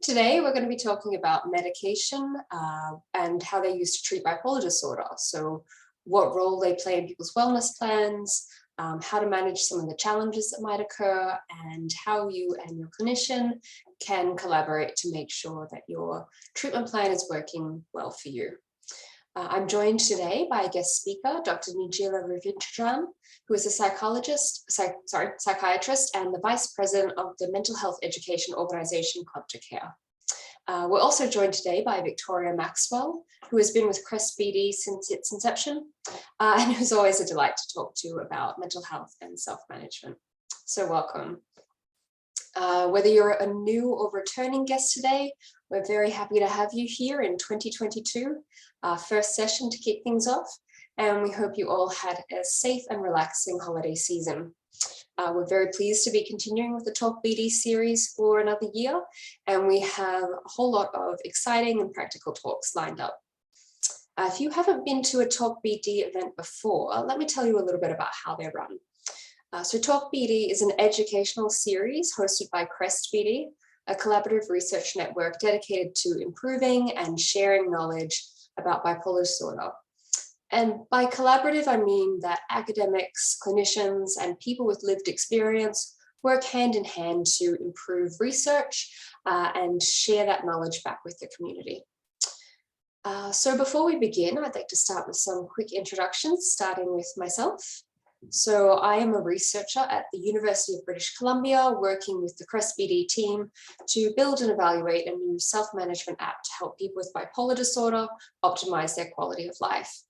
Today, we're going to be talking about medication and how they're used to treat bipolar disorder. So what role they play in people's wellness plans, how to manage some of the challenges that might occur, and how you and your clinician can collaborate to make sure that your treatment plan is working well for you. I'm joined today by a guest speaker, Dr. Nigila Ravichandran, who is a psychiatrist and the Vice President of the mental health education organization Club to Care. We're also joined today by Victoria Maxwell, who has been with CREST-BD since its inception, and who's always a delight to talk to about mental health and self-management. So welcome. Whether you're a new or returning guest today, we're very happy to have you here in 2022, our first session to kick things off, and we hope you all had a safe and relaxing holiday season. We're very pleased to be continuing with the talkBD series for another year, and we have a whole lot of exciting and practical talks lined up. If you haven't been to a talkBD event before, let me tell you a little bit about how they're run. So talkBD is an educational series hosted by CREST-BD, a collaborative research network dedicated to improving and sharing knowledge about bipolar disorder. And by collaborative, I mean that academics, clinicians, and people with lived experience work hand in hand to improve research and share that knowledge back with the community. So before we begin, I'd like to start with some quick introductions, starting with myself. So I am a researcher at the University of British Columbia, working with the CREST-BD team to build and evaluate a new self-management app to help people with bipolar disorder optimize their quality of life.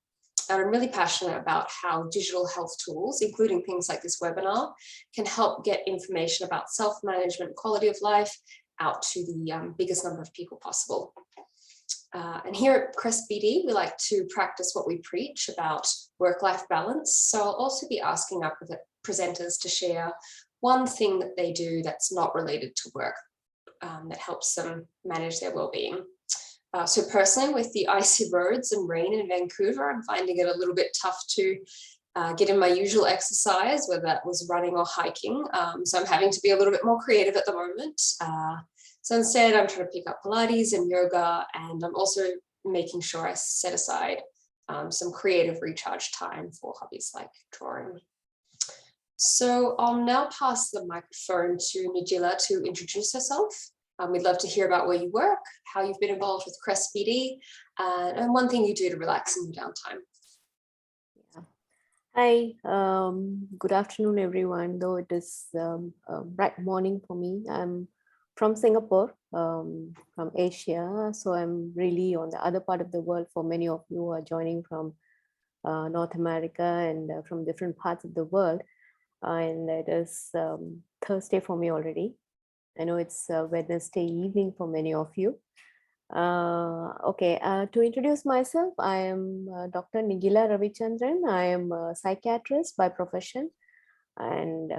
And I'm really passionate about how digital health tools, including things like this webinar, can help get information about self-management, quality of life out to the biggest number of people possible. And here at CREST-BD, we like to practice what we preach about work-life balance. So I'll also be asking our presenters to share one thing that they do that's not related to work that helps them manage their well-being. So personally, with the icy roads and rain in Vancouver, I'm finding it a little bit tough to get in my usual exercise, whether that was running or hiking. So I'm having to be a little bit more creative at the moment. So instead, I'm trying to pick up Pilates and yoga, and I'm also making sure I set aside some creative recharge time for hobbies like drawing. So I'll now pass the microphone to Nigila to introduce herself. We'd love to hear about where you work, how you've been involved with CREST-BD, and one thing you do to relax in your downtime. Yeah. Hi, good afternoon, everyone. Though it is a bright morning for me, I'm from Singapore, from Asia. So I'm really on the other part of the world for many of you who are joining from North America and from different parts of the world. And it is Thursday for me already. I know it's Wednesday evening for many of you. To introduce myself, I am Dr. Nigila Ravichandran. I am a psychiatrist by profession. And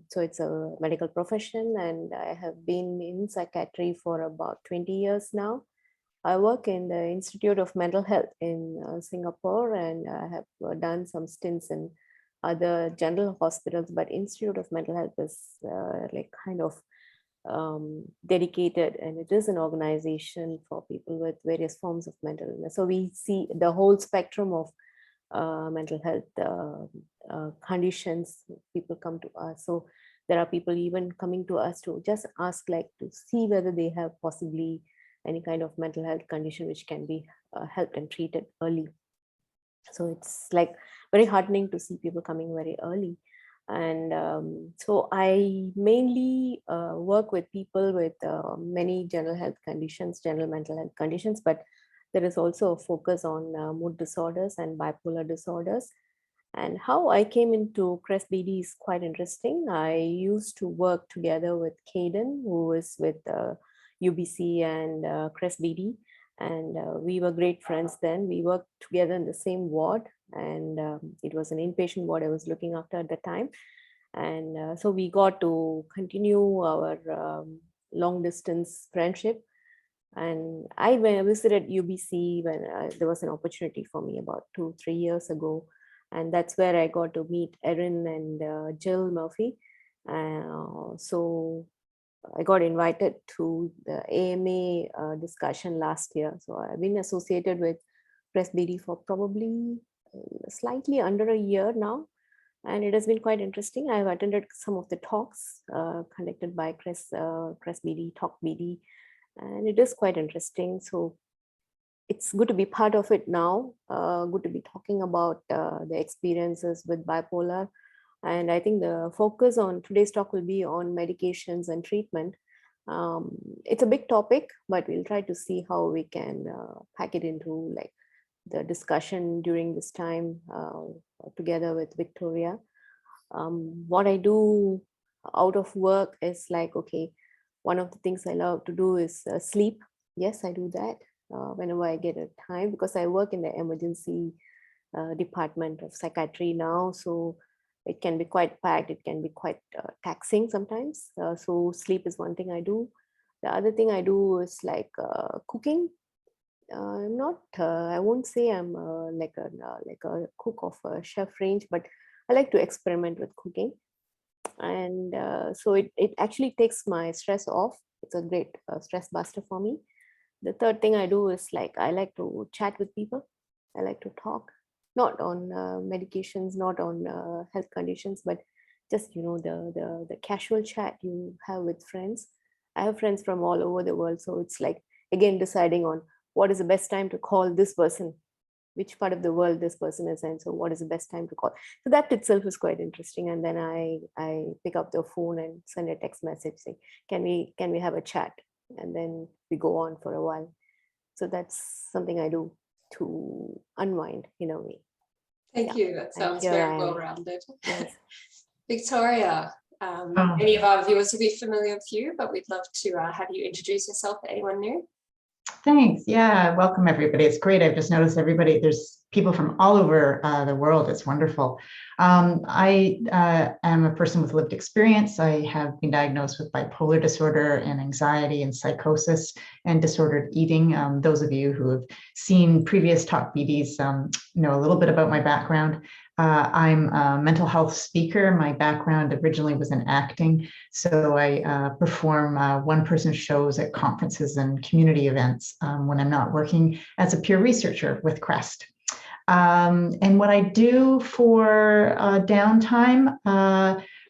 so it's a medical profession, and I have been in psychiatry for about 20 years now. I work in the Institute of Mental Health in Singapore, and I have done some stints in other general hospitals, but Institute of Mental Health is like kind of dedicated, and it is an organization for people with various forms of mental illness. So we see the whole spectrum of mental health conditions. People come to us. So there are people even coming to us to just ask, like, to see whether they have possibly any kind of mental health condition which can be helped and treated early. So it's like very heartening to see people coming very early. And so I mainly work with people with many general health conditions, general mental health conditions, but there is also a focus on mood disorders and bipolar disorders. And how I came into CREST-BD is quite interesting. I used to work together with Caden, who is with UBC and CREST-BD. And we were great friends then. We worked together in the same ward, and it was an inpatient ward I was looking after at the time. And so we got to continue our long distance friendship. And I visited UBC when there was an opportunity for me about 2-3 years ago. And that's where I got to meet Erin and Jill Murphy. So I got invited to the AMA discussion last year. So I've been associated with CresBD for probably slightly under a year now. And it has been quite interesting. I've attended some of the talks conducted by CresBD, talkBD, and it is quite interesting. So it's good to be part of it now, good to be talking about the experiences with bipolar. And I think the focus on today's talk will be on medications and treatment. It's a big topic, but we'll try to see how we can pack it into like the discussion during this time together with Victoria. What I do out of work is like, okay, one of the things I love to do is sleep. Yes, I do that whenever I get a time, because I work in the emergency department of psychiatry now. So it can be quite packed. It can be quite taxing sometimes. So sleep is one thing I do. The other thing I do is like cooking. I'm not, I won't say I'm like a cook of a chef range, but I like to experiment with cooking. And so it actually takes my stress off. It's a great stress buster for me. The third thing I do is like, I like to chat with people. I like to talk, not on medications, not on health conditions, but just, you know, the casual chat you have with friends. I have friends from all over the world. So it's like, again, deciding on what is the best time to call this person, which part of the world this person is in. So what is the best time to call? So that itself is quite interesting. And then I pick up the phone and send a text message saying, can we have a chat? And then we go on for a while. So that's something I do to unwind in a way. Thank you. That sounds very well-rounded. Yes. Victoria, any of our viewers will be familiar with you, but we'd love to have you introduce yourself to anyone new. Thanks. Yeah, welcome everybody. It's great. I've just noticed everybody, there's people from all over the world. It's wonderful. I am a person with lived experience. I have been diagnosed with bipolar disorder and anxiety and psychosis and disordered eating. Those of you who have seen previous talkBDs know a little bit about my background. I'm a mental health speaker. My background originally was in acting. So I perform one-person shows at conferences and community events when I'm not working as a peer researcher with CREST. And what I do for downtime,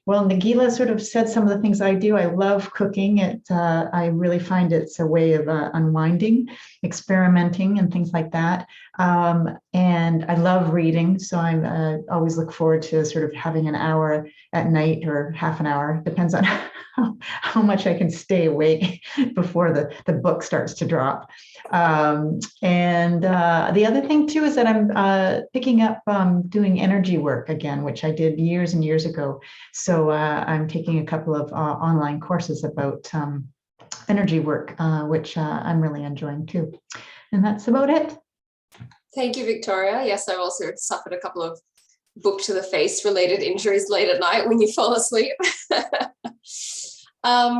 well, Nigila sort of said some of the things I do. I love cooking. I really find it's a way of unwinding, experimenting and things like that. And I love reading. So I always look forward to sort of having an hour at night or half an hour, depends on how much I can stay awake before the book starts to drop. And the other thing too is that I'm picking up doing energy work again, which I did years and years ago. So I'm taking a couple of online courses about energy work, which I'm really enjoying too. And that's about it. Thank you, Victoria. Yes, I've also suffered a couple of book to the face related injuries late at night when you fall asleep.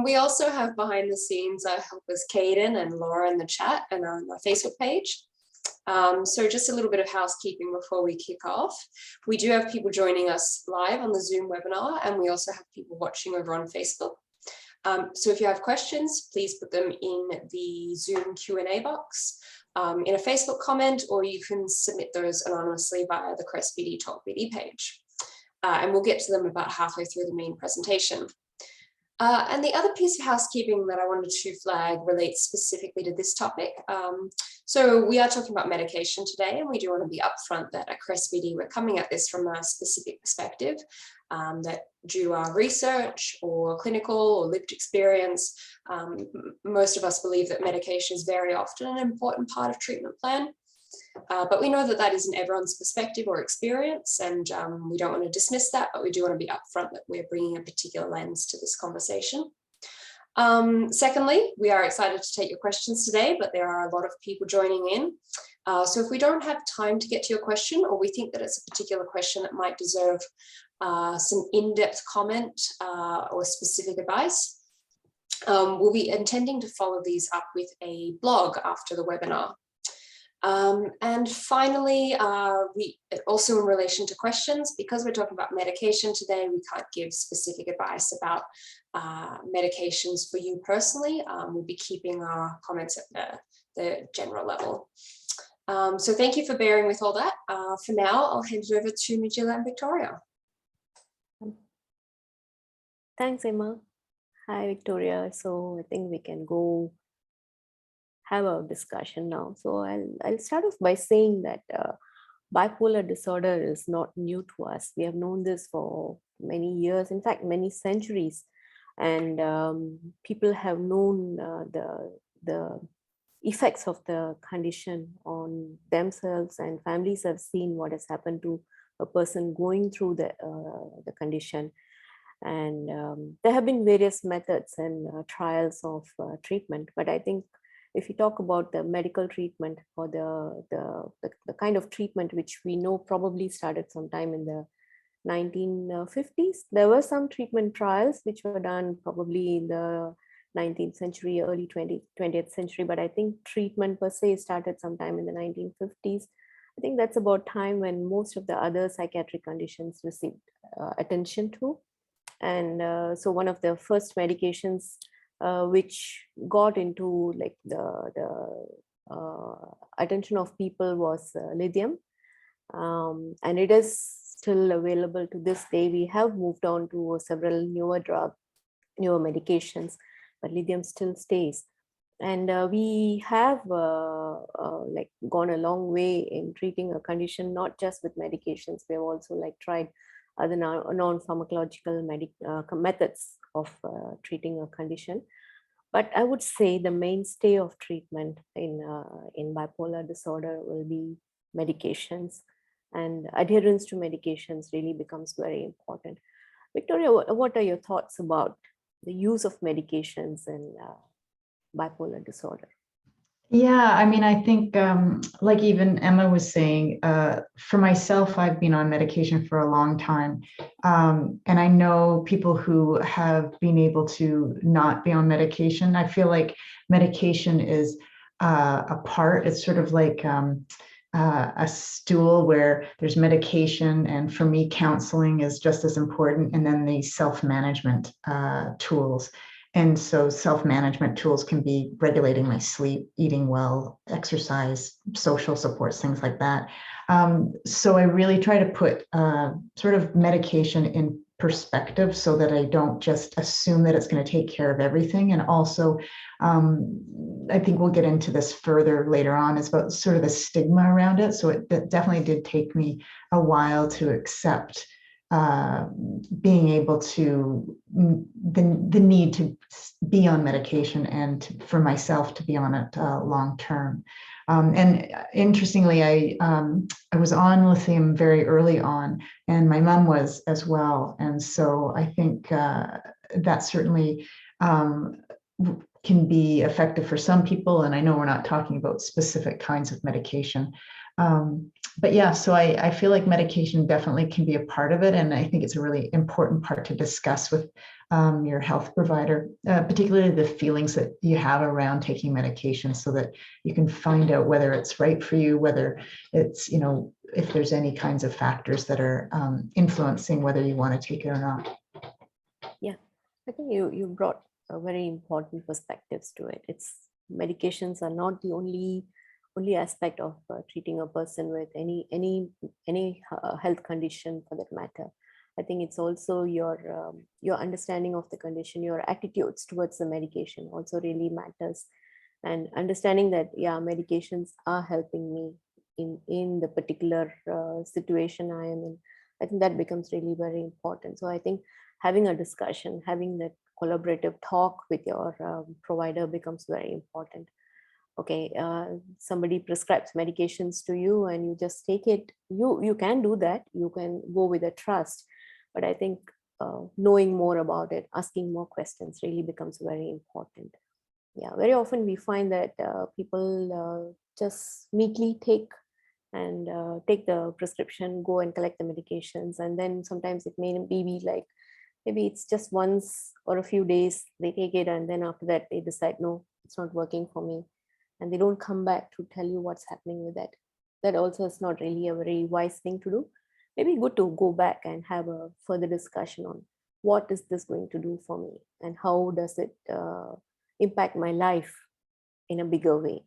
We also have behind the scenes helpers Caden and Laura in the chat and on my Facebook page. So just a little bit of housekeeping before we kick off. We do have people joining us live on the Zoom webinar, and we also have people watching over on Facebook. So if you have questions, please put them in the Zoom Q&A box, in a Facebook comment, or you can submit those anonymously via the CresBD talkBD page. And we'll get to them about halfway through the main presentation. And the other piece of housekeeping that I wanted to flag relates specifically to this topic. So we are talking about medication today, and we do want to be upfront that at CresBD we're coming at this from a specific perspective, that due to our research or clinical or lived experience, most of us believe that medication is very often an important part of treatment plan. But we know that that isn't everyone's perspective or experience, and we don't want to dismiss that, but we do want to be upfront that we're bringing a particular lens to this conversation. Secondly, we are excited to take your questions today, but there are a lot of people joining in. So if we don't have time to get to your question, or we think that it's a particular question that might deserve some in-depth comment or specific advice, we'll be intending to follow these up with a blog after the webinar. And finally, we also in relation to questions, because we're talking about medication today, we can't give specific advice about medications for you personally. We'll be keeping our comments at the general level. So thank you for bearing with all that. For now, I'll hand it over to Nigila and Victoria. Thanks, Emma. Hi, Victoria. So I think we can go have a discussion now. So I'll start off by saying that bipolar disorder is not new to us. We have known this for many years, in fact, many centuries. And people have known the effects of the condition on themselves, and families have seen what has happened to a person going through the condition. And there have been various methods and trials of treatment, but I think if you talk about the medical treatment or the kind of treatment which we know probably started sometime in the 1950s, there were some treatment trials which were done probably in the 19th century, early 20th century, but I think treatment per se started sometime in the 1950s. I think that's about time when most of the other psychiatric conditions received attention to. And so one of the first medications which got into like the attention of people was lithium, and it is still available to this day. We have moved on to several newer medications, but lithium still stays. And we have like gone a long way in treating a condition, not just with medications. We have also like tried other non-pharmacological methods of treating a condition. But I would say the mainstay of treatment in bipolar disorder will be medications, and adherence to medications really becomes very important. Victoria, what are your thoughts about the use of medications in bipolar disorder? Yeah, I mean, I think like even Emma was saying, for myself, I've been on medication for a long time. And I know people who have been able to not be on medication. I feel like medication is a part, it's sort of like a stool where there's medication, and for me, counseling is just as important, and then the self-management tools. And so self-management tools can be regulating my sleep, eating well, exercise, social supports, things like that. So I really try to put sort of medication in perspective so that I don't just assume that it's going to take care of everything. And also, I think we'll get into this further later on, is about sort of the stigma around it. So it definitely did take me a while to accept being able to the need to be on medication, and for myself to be on it long term. And interestingly, I was on lithium very early on, and my mom was as well. And so I think that certainly can be effective for some people. And I know we're not talking about specific kinds of medication. But yeah, so I feel like medication definitely can be a part of it. And I think it's a really important part to discuss with your health provider, particularly the feelings that you have around taking medication, so that you can find out whether it's right for you, whether it's, you know, if there's any kinds of factors that are influencing whether you want to take it or not. Yeah, I think you brought a very important perspectives to it. It's medications are not the only aspect of treating a person with any health condition for that matter. I think it's also your understanding of the condition, your attitudes towards the medication also really matters, and understanding that medications are helping me in the particular situation I am in. I think that becomes really very important. So I think having a discussion, having that collaborative talk with your provider becomes very important. Okay, somebody prescribes medications to you and you just take it. You can do that. You can go with a trust. But I think knowing more about it, asking more questions really becomes very important. Yeah, very often we find that people just meekly take the prescription, go and collect the medications. And then sometimes it may be like, maybe it's just once or a few days they take it. And then after that, they decide, no, it's not working for me. And they don't come back to tell you what's happening with that. That also is not really a very wise thing to do. Maybe good to go back and have a further discussion on what is this going to do for me, and how does it impact my life in a bigger way?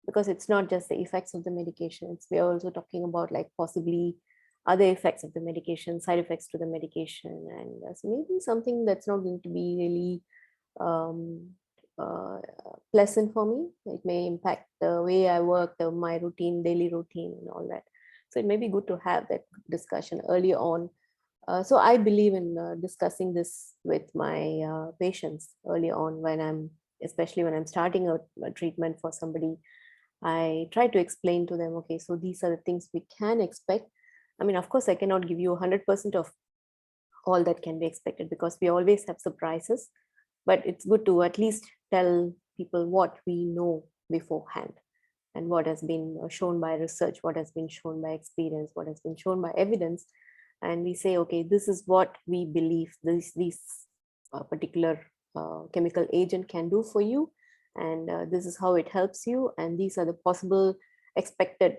Because it's not just the effects of the medications. We are also talking about like possibly other effects of the medication, side effects to the medication, and so maybe something that's not going to be really pleasant for me. It may impact the way I work, my routine, daily routine, and all that. So it may be good to have that discussion early on. So I believe in discussing this with my patients early on, especially when I'm starting a treatment for somebody. I try to explain to them, okay, so these are the things we can expect. I mean, of course, I cannot give you 100% of all that can be expected, because we always have surprises, but it's good to at least tell people what we know beforehand, and what has been shown by research, what has been shown by experience, what has been shown by evidence. And we say, okay, this is what we believe these particular chemical agent can do for you, and this is how it helps you, and these are the possible expected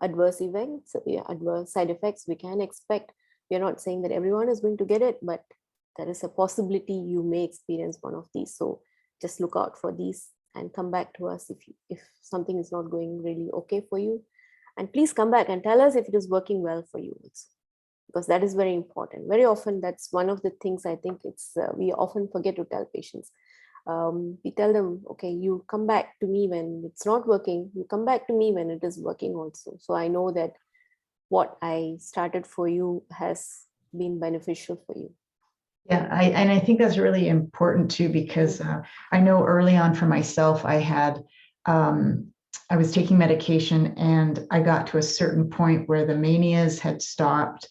adverse events, adverse side effects we can expect. We are not saying that everyone is going to get it, but there is a possibility you may experience one of these. So just look out for these and come back to us if something is not going really okay for you. And please come back and tell us if it is working well for you, because that is very important. Very often, that's one of the things I think we often forget to tell patients. We tell them, okay, you come back to me when it's not working, you come back to me when it is working also. So I know that what I started for you has been beneficial for you. Yeah, I think that's really important too, because I know early on for myself, I was taking medication and I got to a certain point where the manias had stopped,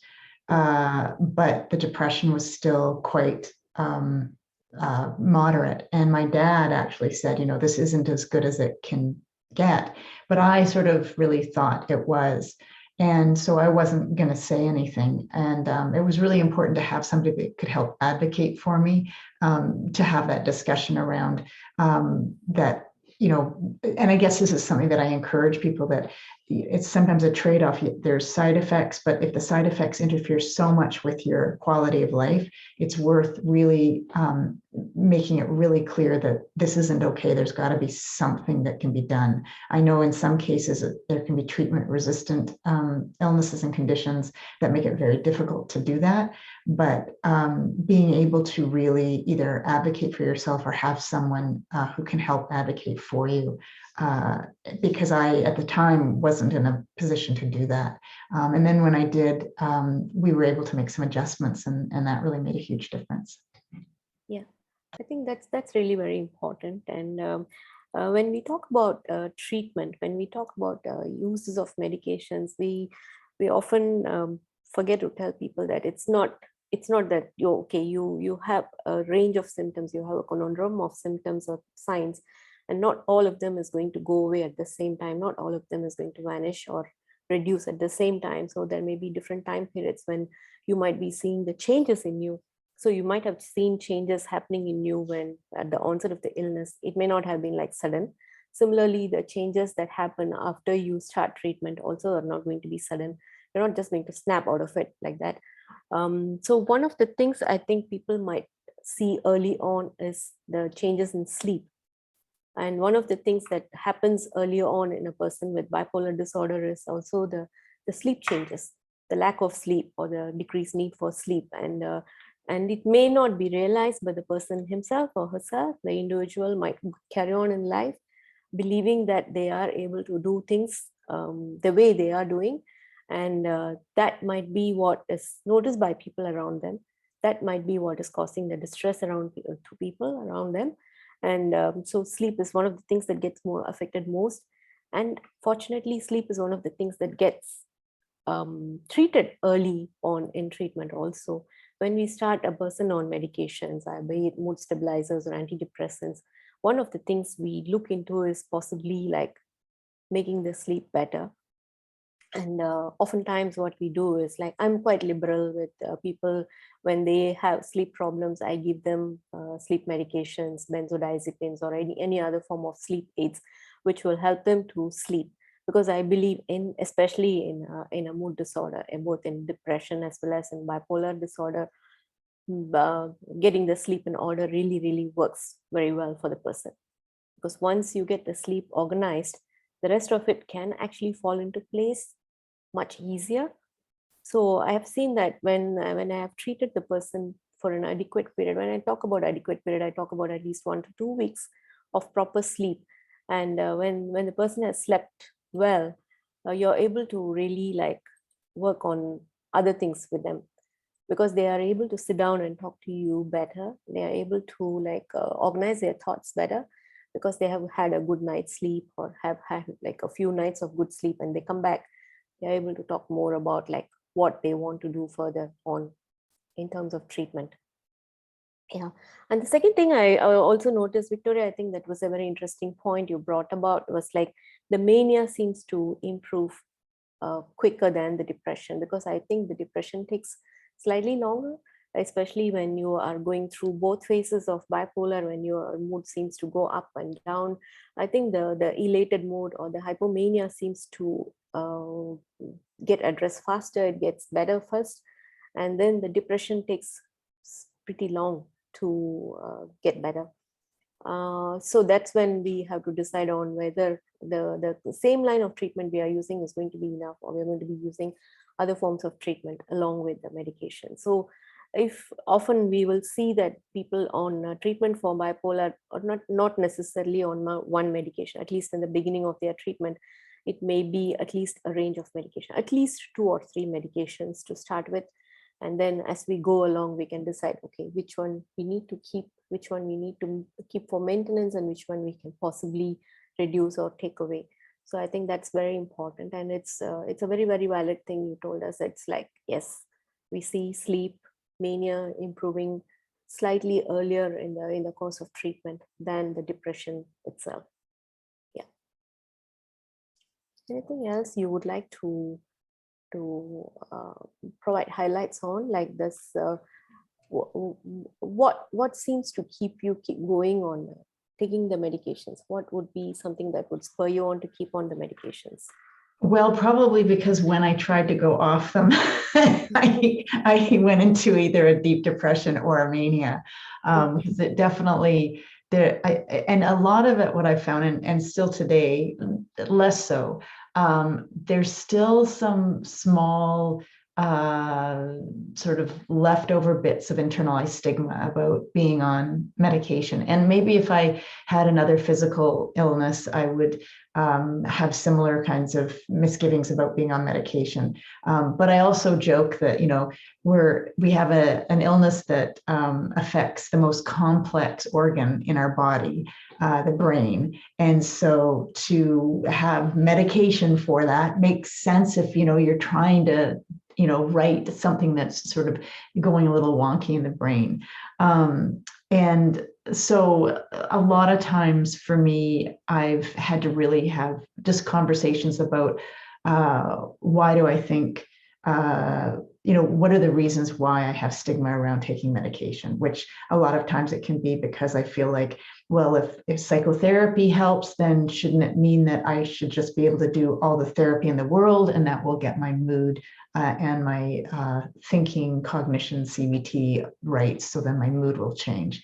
but the depression was still quite moderate. And my dad actually said, this isn't as good as it can get, but I sort of really thought it was. And so I wasn't going to say anything. And it was really important to have somebody that could help advocate for me, to have that discussion around that, and I guess this is something that I encourage people, that it's sometimes a trade-off. There's side effects, but if the side effects interfere so much with your quality of life, it's worth really making it really clear that this isn't okay. There's got to be something that can be done. I know in some cases there can be treatment-resistant illnesses and conditions that make it very difficult to do that. But being able to really either advocate for yourself or have someone who can help advocate for you, because I, at the time, wasn't in a position to do that. And then when I did, we were able to make some adjustments, and that really made a huge difference. Yeah, I think that's really very important. And when we talk about treatment, when we talk about uses of medications, we often forget to tell people that it's not that you have a range of symptoms, you have a conundrum of symptoms or signs, and not all of them is going to go away at the same time. Not all of them is going to vanish or reduce at the same time. So there may be different time periods when you might be seeing the changes in you. So you might have seen changes happening in you when at the onset of the illness. It may not have been like sudden. Similarly, the changes that happen after you start treatment also are not going to be sudden. You're not just going to snap out of it like that. So one of the things I think people might see early on is the changes in sleep. And one of the things that happens earlier on in a person with bipolar disorder is also the sleep changes, the lack of sleep or the decreased need for sleep. And it may not be realized by the person himself or herself. The individual might carry on in life believing that they are able to do things the way they are doing. And that might be what is noticed by people around them. That might be what is causing the distress to people around them. And so sleep is one of the things that gets more affected most. And fortunately, sleep is one of the things that gets treated early on in treatment also. When we start a person on medications, be it mood stabilizers or antidepressants, one of the things we look into is possibly like making the sleep better. And oftentimes what we do is, like, I'm quite liberal with people when they have sleep problems. I give them sleep medications, benzodiazepines, or any other form of sleep aids, which will help them to sleep. Because I believe in, especially in a mood disorder, both in depression as well as in bipolar disorder, getting the sleep in order really works very well for the person. Because once you get the sleep organized, the rest of it can actually fall into place much easier. So I have seen that when I have treated the person for an adequate period, when I talk about adequate period, I talk about at least 1 to 2 weeks of proper sleep. And when the person has slept well, you're able to really like work on other things with them, because they are able to sit down and talk to you better. They are able to like organize their thoughts better, because they have had a good night's sleep or have had like a few nights of good sleep, and they come back, they're able to talk more about like what they want to do further on in terms of treatment. Yeah. And the second thing I also noticed, Victoria, I think that was a very interesting point you brought about, was like the mania seems to improve quicker than the depression, because I think the depression takes slightly longer, especially when you are going through both phases of bipolar, when your mood seems to go up and down. I think the elated mood or the hypomania seems to get addressed faster. It gets better first, and then the depression takes pretty long to get better. So that's when we have to decide on whether the same line of treatment we are using is going to be enough, or we're going to be using other forms of treatment along with the medication. So if often we will see that people on treatment for bipolar are not necessarily on one medication, at least in the beginning of their treatment, it may be at least a range of medication, at least 2 or 3 medications to start with. And then as we go along, we can decide, okay, which one we need to keep, which one we need to keep for maintenance, and which one we can possibly reduce or take away. So I think that's very important. And it's a very valid thing you told us. It's like, yes, we see sleep, mania improving slightly earlier in the course of treatment than the depression itself. Yeah. Anything else you would like to provide highlights on, like this? What seems to keep going on taking the medications? What would be something that would spur you on to keep on the medications? Well, probably because when I tried to go off them, I went into either a deep depression or a mania, because it definitely there. And a lot of it, what I found, and still today, less so. There's still some small sort of leftover bits of internalized stigma about being on medication. And maybe if I had another physical illness, I would have similar kinds of misgivings about being on medication. But I also joke that, we have an illness that affects the most complex organ in our body, the brain. And so to have medication for that makes sense if, you're trying to, write something that's sort of going a little wonky in the brain. And so a lot of times for me, I've had to really have just conversations about why do I think, what are the reasons why I have stigma around taking medication, which a lot of times it can be because I feel like, well, if psychotherapy helps, then shouldn't it mean that I should just be able to do all the therapy in the world, and that will get my mood and my thinking, cognition, CBT right, so then my mood will change.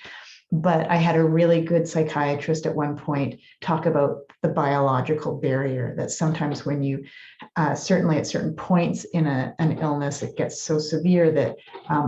But I had a really good psychiatrist at one point talk about the biological barrier, that sometimes when you, certainly at certain points in an illness, it gets so severe that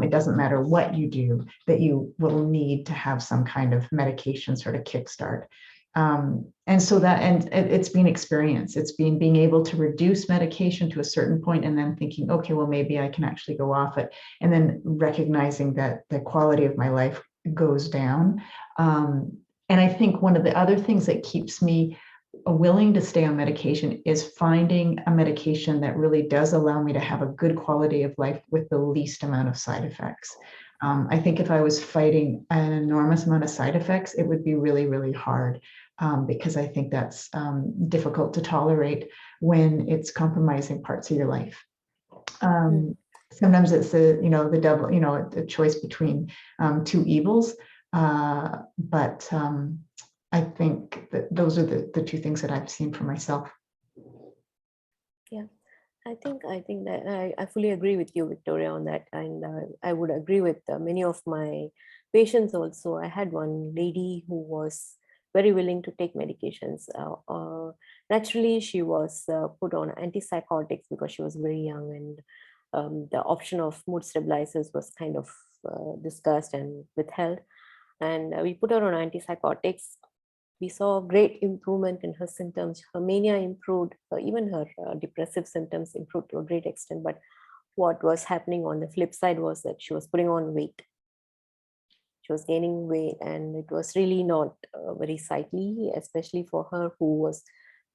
it doesn't matter what you do, that you will need to have some kind of medication sort of kickstart. And so it's been experience. It's been being able to reduce medication to a certain point and then thinking, okay, well, maybe I can actually go off it. And then recognizing that the quality of my life goes down. And I think one of the other things that keeps me willing to stay on medication is finding a medication that really does allow me to have a good quality of life with the least amount of side effects. I think if I was fighting an enormous amount of side effects, it would be really hard, because I think that's difficult to tolerate when it's compromising parts of your life. Sometimes it's the devil, a choice between two evils. But I think that those are the two things that I've seen for myself. Yeah. I think that I fully agree with you, Victoria, on that, and I would agree with many of my patients also. I had one lady who was very willing to take medications. Naturally, she was put on antipsychotics because she was very young, and the option of mood stabilizers was kind of discussed and withheld. And we put her on antipsychotics. We saw great improvement in her symptoms. Her mania improved, even her depressive symptoms improved to a great extent. But what was happening on the flip side was that she was putting on weight. She was gaining weight, and it was really not very sightly, especially for her who was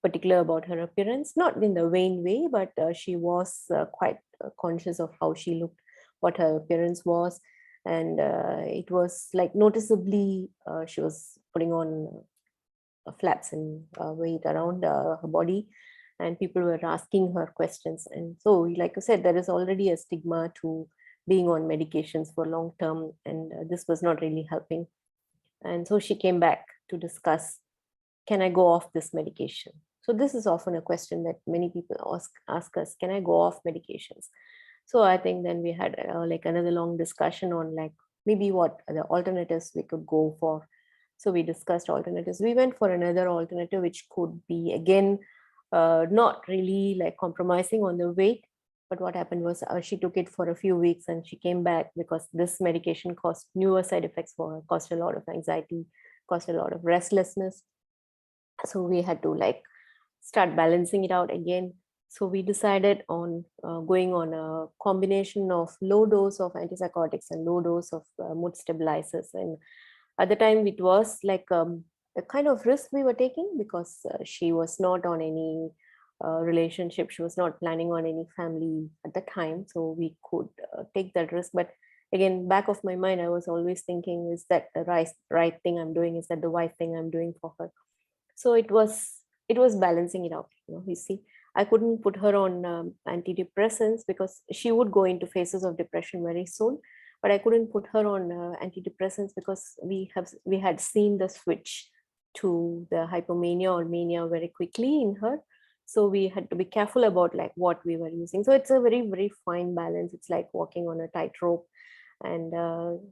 particular about her appearance, not in the vain way, but she was quite conscious of how she looked, what her appearance was. And it was like noticeably she was putting on flaps and weight around her body, and people were asking her questions. And so, like I said, there is already a stigma to being on medications for long term, and this was not really helping. And so she came back to discuss, can I go off this medication? So this is often a question that many people ask us, can I go off medications? So I think then we had like another long discussion on like maybe what the alternatives we could go for. So we discussed alternatives. We went for another alternative, which could be again not really like compromising on the weight. But what happened was she took it for a few weeks and she came back because this medication caused newer side effects for her, caused a lot of anxiety, caused a lot of restlessness. So we had to like start balancing it out again. So we decided on going on a combination of low dose of antipsychotics and low dose of mood stabilizers. And at the time, it was like a kind of risk we were taking because she was not on any relationship. She was not planning on any family at the time. So we could take that risk. But again, back of my mind, I was always thinking, is that the right thing I'm doing? Is that the right thing I'm doing for her? So it was balancing it out. You see, I couldn't put her on antidepressants because she would go into phases of depression very soon. But I couldn't put her on antidepressants because we had seen the switch to the hypomania or mania very quickly in her. So we had to be careful about like what we were using. So it's a very, very fine balance. It's like walking on a tightrope. And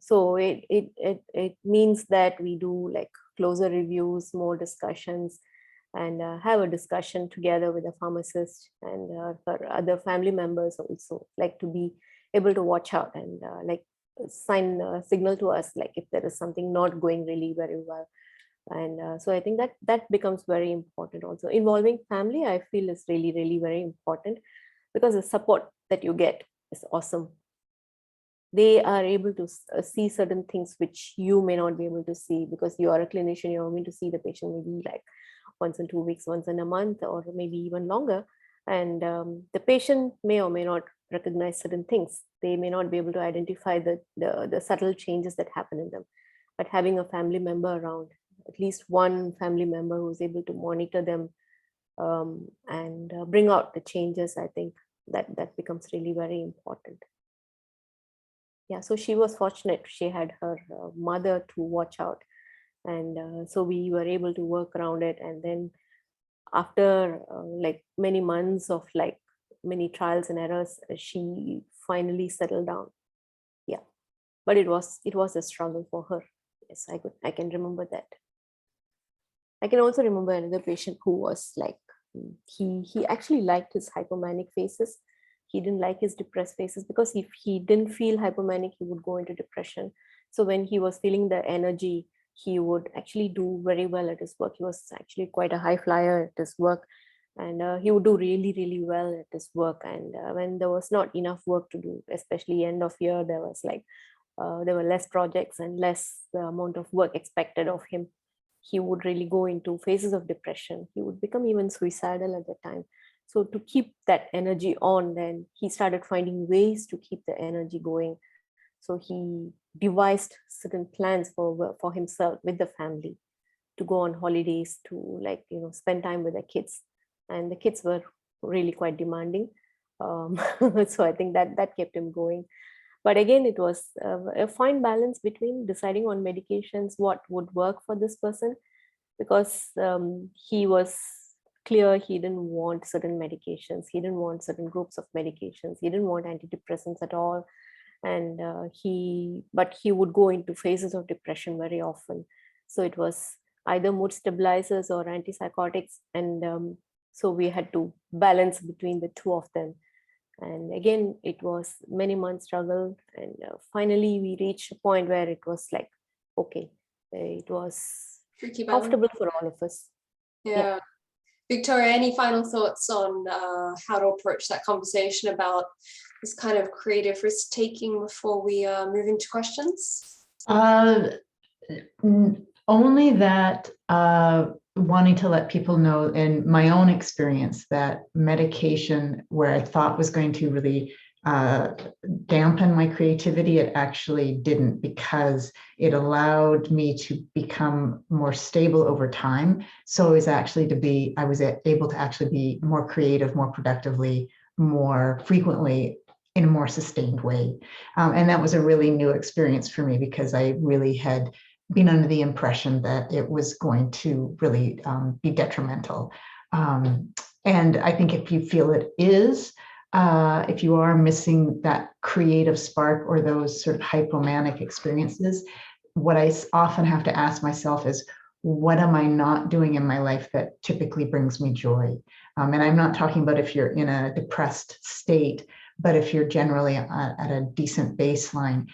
so it means that we do like closer reviews, more discussions, and have a discussion together with the pharmacist and her other family members also, like to be able to watch out and like signal to us like if there is something not going really very well. And so I think that becomes very important also. Involving family, I feel, is really, really very important because the support that you get is awesome. They are able to see certain things which you may not be able to see because you are a clinician. You're going to see the patient maybe like once in 2 weeks, once in a month, or maybe even longer. And the patient may or may not recognize certain things. They may not be able to identify the subtle changes that happen in them. But having a family member around, at least one family member who's able to monitor them and bring out the changes, I think that becomes really very important. Yeah, so she was fortunate. She had her mother to watch out. And so we were able to work around it. And then after like many months of like many trials and errors, she finally settled down. Yeah, but it was a struggle for her. Yes, I can remember that. I can also remember another patient who was like, he actually liked his hypomanic phases. He didn't like his depressed phases because if he didn't feel hypomanic, he would go into depression. So when he was feeling the energy, he would actually do very well at his work. He was actually quite a high flyer at his work, and he would do really, really well at his work. And when there was not enough work to do, especially end of year, there were less projects and less amount of work expected of him. He would really go into phases of depression. He would become even suicidal at that time. So to keep that energy on, then he started finding ways to keep the energy going. So he devised certain plans for himself with the family to go on holidays, to like, spend time with the kids. And the kids were really quite demanding. So I think that kept him going. But again, it was a fine balance between deciding on medications, what would work for this person, because he was clear he didn't want certain medications, he didn't want certain groups of medications, he didn't want antidepressants at all. And he would go into phases of depression very often. So it was either mood stabilizers or antipsychotics. And so we had to balance between the two of them. And again, it was many months struggle. And finally we reached a point where it was like, okay, it was Tricky balance. comfortable for all of us. Yeah. Victoria, any final thoughts on how to approach that conversation about this kind of creative risk taking before we move into questions? Only that wanting to let people know in my own experience that medication where I thought was going to really dampen my creativity, it actually didn't, because it allowed me to become more stable over time. So it was actually I was able to actually be more creative, more productively, more frequently, in a more sustained way. And that was a really new experience for me, because I really had been under the impression that it was going to really be detrimental. And I think if you feel it is, if you are missing that creative spark or those sort of hypomanic experiences, what I often have to ask myself is, what am I not doing in my life that typically brings me joy? And I'm not talking about if you're in a depressed state, but if you're generally at a decent baseline,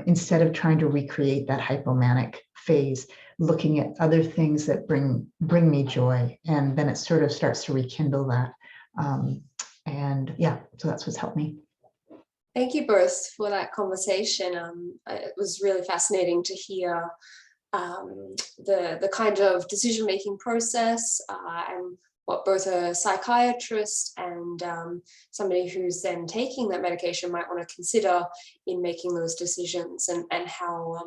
instead of trying to recreate that hypomanic phase, looking at other things that bring me joy, and then it sort of starts to rekindle that. And yeah, so that's what's helped me. Thank you both for that conversation. It was really fascinating to hear the kind of decision-making process and what both a psychiatrist and somebody who's then taking that medication might want to consider in making those decisions, and how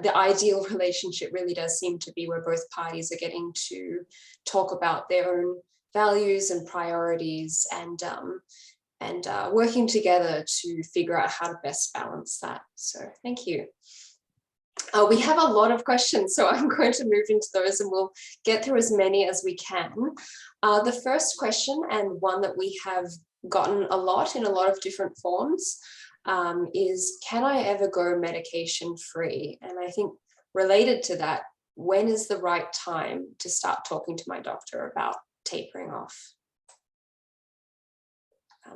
the ideal relationship really does seem to be where both parties are getting to talk about their own values and priorities, and working together to figure out how to best balance that. So thank you. We have a lot of questions, so I'm going to move into those and we'll get through as many as we can. The first question, and one that we have gotten a lot in a lot of different forms, is, can I ever go medication free? And I think related to that, when is the right time to start talking to my doctor about tapering off?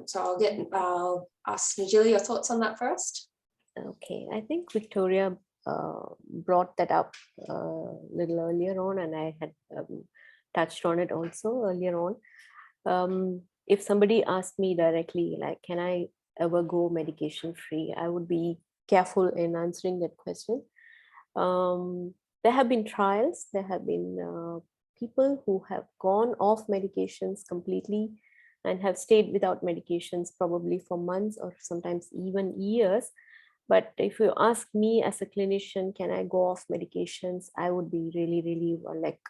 So I'll ask Nigila your thoughts on that first. Okay, I think Victoria brought that up a little earlier on, and I had touched on it also earlier on. If somebody asked me directly, like, can I ever go medication free, I would be careful in answering that question. There have been trials, there have been people who have gone off medications completely and have stayed without medications probably for months or sometimes even years. But if you ask me as a clinician, can I go off medications? I would be really like,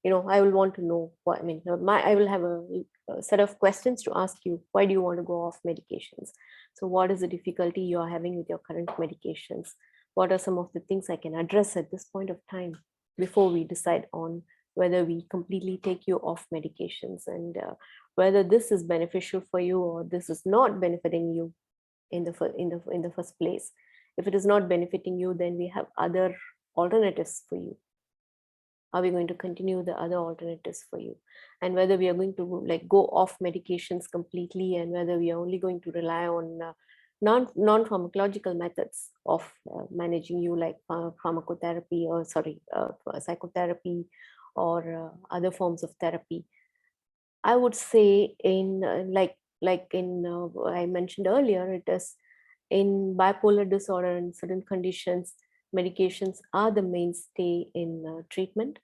I will want to know what, I will have a set of questions to ask you. Why do you want to go off medications? So what is the difficulty you are having with your current medications? What are some of the things I can address at this point of time before we decide on whether we completely take you off medications, and whether this is beneficial for you or this is not benefiting you in the first place. If it is not benefiting you, then we have other alternatives for you. Are we going to continue the other alternatives for you? And whether we are going to like go off medications completely, and whether we are only going to rely on non-pharmacological methods of managing you, like pharmacotherapy or psychotherapy or other forms of therapy. I would say in I mentioned earlier, it is in bipolar disorder and certain conditions, medications are the mainstay in treatment.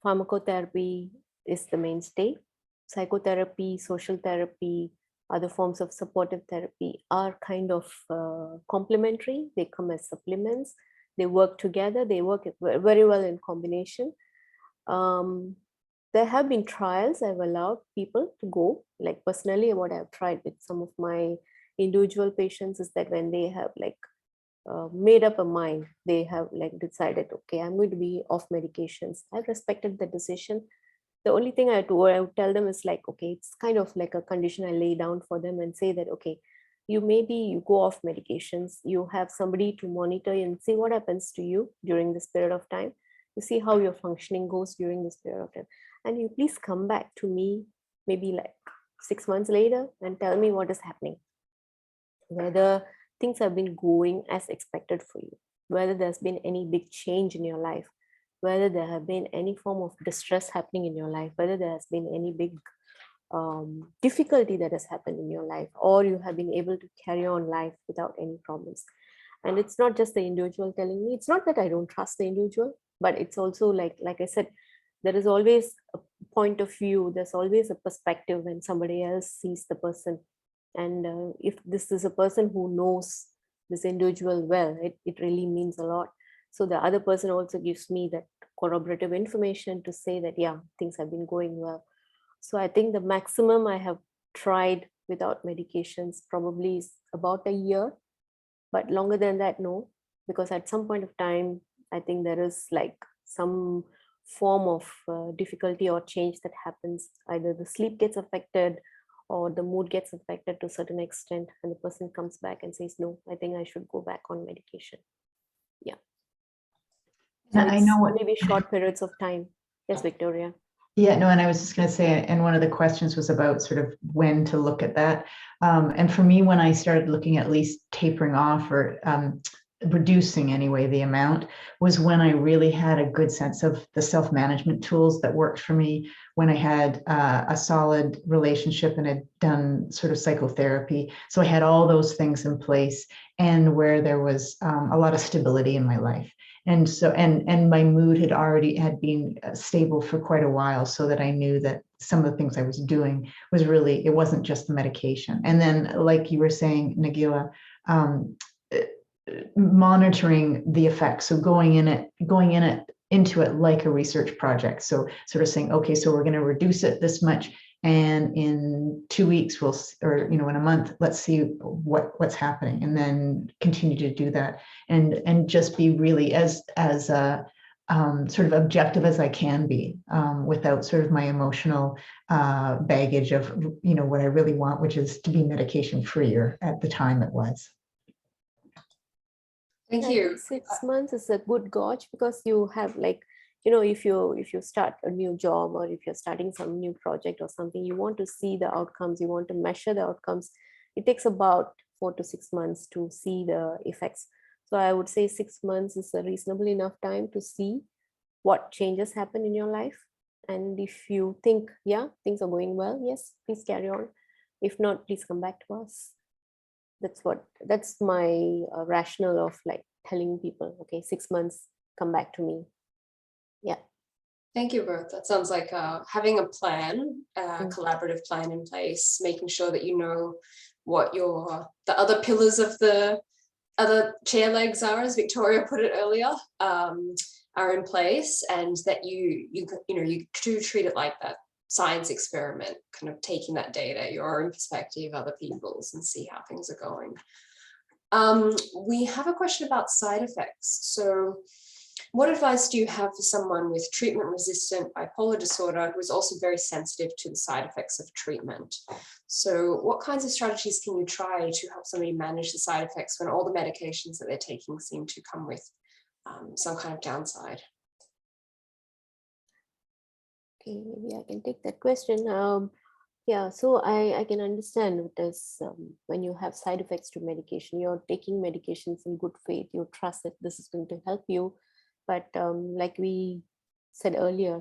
Pharmacotherapy is the mainstay. Psychotherapy, social therapy, other forms of supportive therapy are kind of complementary. They come as supplements. They work together. They work very well in combination. There have been trials I've allowed people to go, like personally what I've tried with some of my individual patients is that when they have like made up a mind, they have like decided, okay, I'm going to be off medications. I've respected the decision. The only thing what I would tell them is like, okay, it's kind of like a condition I lay down for them and say that, okay, you go off medications, you have somebody to monitor and see what happens to you during this period of time. You see how your functioning goes during this period of time. And you please come back to me maybe like 6 months later and tell me what is happening. Whether things have been going as expected for you, whether there's been any big change in your life, whether there have been any form of distress happening in your life, whether there has been any big difficulty that has happened in your life, or you have been able to carry on life without any problems. And it's not just the individual telling me, it's not that I don't trust the individual, but it's also like I said, there is always a point of view, there's always a perspective when somebody else sees the person. And if this is a person who knows this individual well, it really means a lot. So the other person also gives me that corroborative information to say that, yeah, things have been going well. So I think the maximum I have tried without medications probably is about a year, but longer than that, no, because at some point of time, I think there is like some form of difficulty or change that happens. Either the sleep gets affected or the mood gets affected to a certain extent, and the person comes back and says, no, I think I should go back on medication. Yeah. So I know what maybe short periods of time. Yes, Victoria. Yeah, no, and I was just going to say, and one of the questions was about sort of when to look at that. And for me, when I started looking at least tapering off or reducing anyway the amount, was when I really had a good sense of the self-management tools that worked for me, when I had a solid relationship and had done sort of psychotherapy. So I had all those things in place, and where there was a lot of stability in my life. And so, and my mood had been stable for quite a while, so that I knew that some of the things I was doing was really, it wasn't just the medication. And then, like you were saying, Nigila, monitoring the effects. So going into it like a research project. So sort of saying, okay, so we're going to reduce it this much, and in 2 weeks or in a month, let's see what's happening, and then continue to do that, and just be really as sort of objective as I can be, without sort of my emotional baggage of what I really want, which is to be medication free, or at the time it was. Thank you. 6 months is a good gauge, because you have if you start a new job, or if you're starting some new project or something, you want to see the outcomes, you want to measure the outcomes. It takes about 4 to 6 months to see the effects. So I would say 6 months is a reasonable enough time to see what changes happen in your life. And if you think, yeah, things are going well, yes, please carry on. If not, please come back to us. That's my rationale of like telling people, okay, 6 months, come back to me. Yeah. Thank you both. That sounds like having a plan, collaborative plan in place, making sure that you know what the other pillars of the other chair legs are, as Victoria put it earlier, are in place, and that you do treat it like that science experiment, kind of taking that data, your own perspective, other people's, and see how things are going. We have a question about side effects. So what advice do you have for someone with treatment-resistant bipolar disorder who is also very sensitive to the side effects of treatment? So what kinds of strategies can you try to help somebody manage the side effects when all the medications that they're taking seem to come with some kind of downside? Okay, maybe I can take that question. Yeah, so I can understand it as when you have side effects to medication, you're taking medications in good faith, you trust that this is going to help you. But like we said earlier,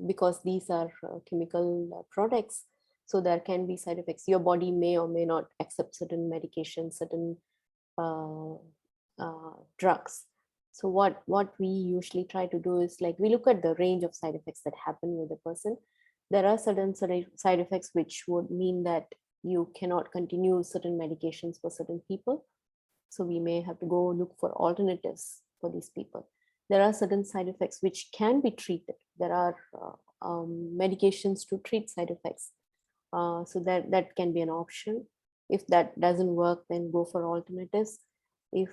because these are chemical products, so there can be side effects. Your body may or may not accept certain medications, certain drugs. So what we usually try to do is like we look at the range of side effects that happen with the person. There are certain side effects which would mean that you cannot continue certain medications for certain people. So we may have to go look for alternatives for these people. There are certain side effects which can be treated. There are medications to treat side effects. So that can be an option. If that doesn't work, then go for alternatives. If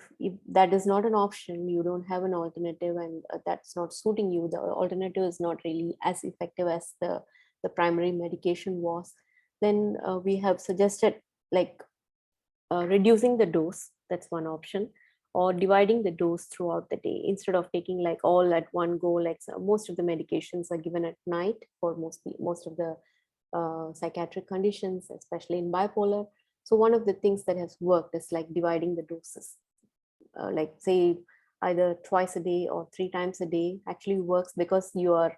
that is not an option, you don't have an alternative, and that's not suiting you, the alternative is not really as effective as the primary medication was, then we have suggested like reducing the dose. That's one option, or dividing the dose throughout the day instead of taking like all at one go. Like most of the medications are given at night for most of the psychiatric conditions, especially in bipolar. So one of the things that has worked is like dividing the doses, like say either twice a day or 3 times a day actually works, because you're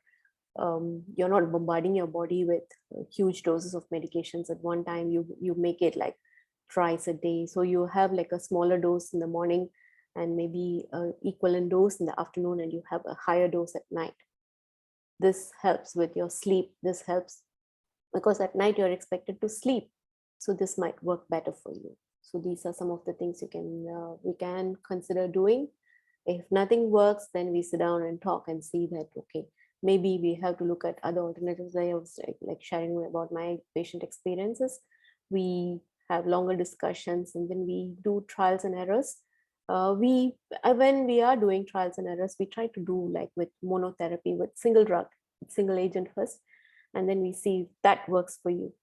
not bombarding your body with huge doses of medications at one time. You make it like twice a day, so you have like a smaller dose in the morning and maybe equivalent dose in the afternoon, and you have a higher dose at night. This helps with your sleep. This helps because at night you're expected to sleep, so this might work better for you. So these are some of the things we can consider doing. If nothing works, then we sit down and talk and see that, okay, maybe we have to look at other alternatives. I was like sharing about my patient experiences. We have longer discussions, and then we do trials and errors. When we are doing trials and errors, we try to do like with monotherapy, with single drug, single agent first, and then we see if that works for you.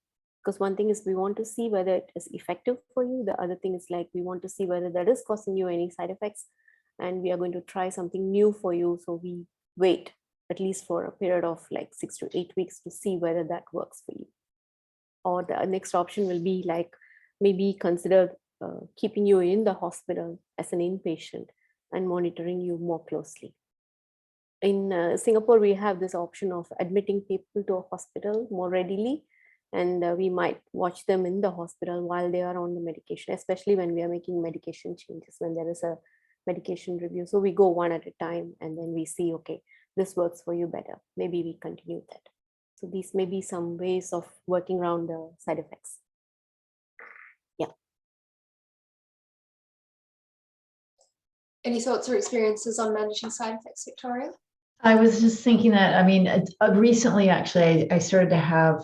Because one thing is we want to see whether it is effective for you. The other thing is like we want to see whether that is causing you any side effects, and we are going to try something new for you. So we wait at least for a period of like 6 to 8 weeks to see whether that works for you. Or the next option will be like maybe consider keeping you in the hospital as an inpatient and monitoring you more closely. In Singapore, we have this option of admitting people to a hospital more readily, and we might watch them in the hospital while they are on the medication, especially when we are making medication changes, when there is a medication review. So we go one at a time, and then we see, okay, this works for you better. Maybe we continue that. So these may be some ways of working around the side effects. Yeah. Any thoughts or experiences on managing side effects, Victoria? I was just thinking that, I mean, recently, actually, I started to have